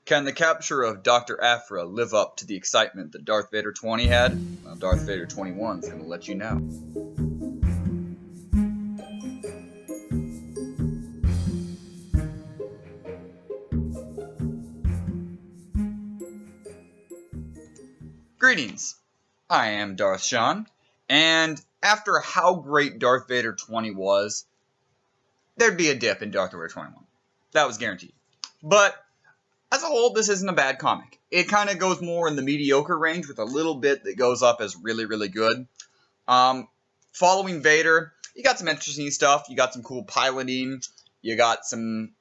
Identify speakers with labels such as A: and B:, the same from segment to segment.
A: Can the capture of Dr.Aphra live up to the excitement that Darth Vader 20 had? Well, Darth Vader 21 is going to let you know. Greetings, I am Darth Shawn, and after how great Darth Vader 20 was, there'd be a dip in Darth Vader 21. That was guaranteed. But as a whole, this isn't a bad comic. It kind of goes more in the mediocre range with a little bit that goes up as really, really good. Following Vader, you got some interesting stuff. You got some cool piloting. You got some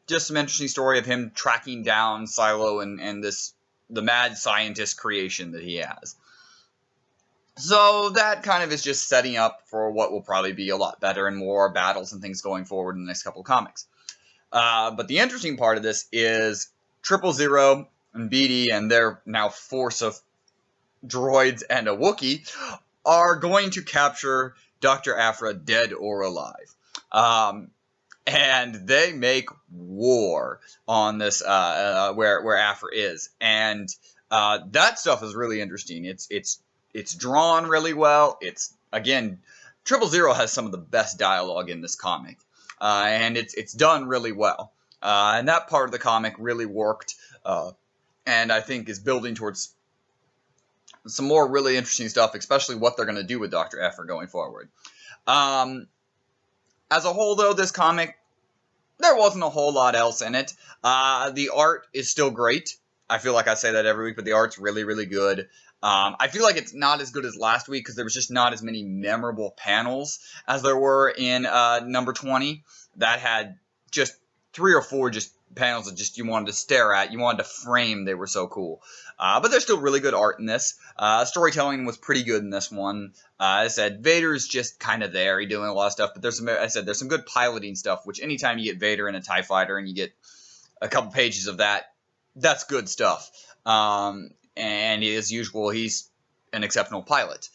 A: interesting story of him tracking down Silo and the mad scientist creation that he has. So that kind of is just setting up for what will probably be a lot better and more battles and things going forward in the next couple of comics. But the interesting part of this is 000 and BD and their now force of droids and a Wookiee are going to capture Dr.Aphra dead or alive. And they make war on this where Aphra is, and that stuff is really interesting. It's drawn really well. It's again, 000 has some of the best dialogue in this comic, and it's done really well. And that part of the comic really worked, and I think is building towards some more really interesting stuff, especially what they're going to do with Dr.Aphra going forward. As a whole, though, this comic, there wasn't a whole lot else in it. The art is still great. I feel like I say that every week, but the art's really, really good. I feel like it's not as good as last week because there was just not as many memorable panels as there were in number 20. That had just 3 or 4 just panels that just you wanted to stare at. You wanted to frame. They were so cool. But there's still really good art in this. Storytelling was pretty good in this one. I said Vader's just kind of there. He's doing a lot of stuff, but there's some good piloting stuff. Which anytime you get Vader in a TIE fighter and you get a couple pages of that, that's good stuff. And as usual, he's an exceptional pilot.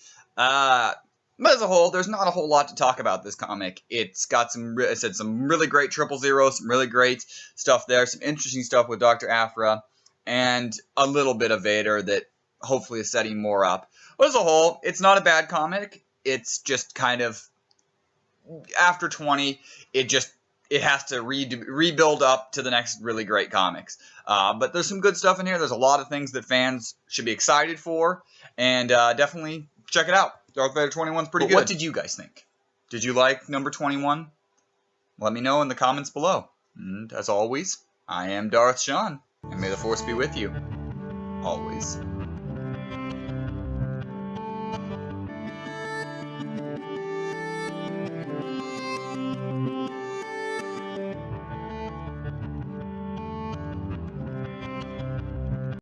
A: But as a whole, there's not a whole lot to talk about this comic. It's got some really great 000, some really great stuff there, some interesting stuff with Dr.Aphra, and a little bit of Vader that hopefully is setting more up. But as a whole, it's not a bad comic. It's just kind of, after 20, it has to rebuild up to the next really great comics. But there's some good stuff in here. There's a lot of things that fans should be excited for, and definitely check it out. Darth Vader 21 is pretty good. What did you guys think? Did you like number 21? Let me know in the comments below. And as always, I am Darth Shawn, and may the Force be with you. Always.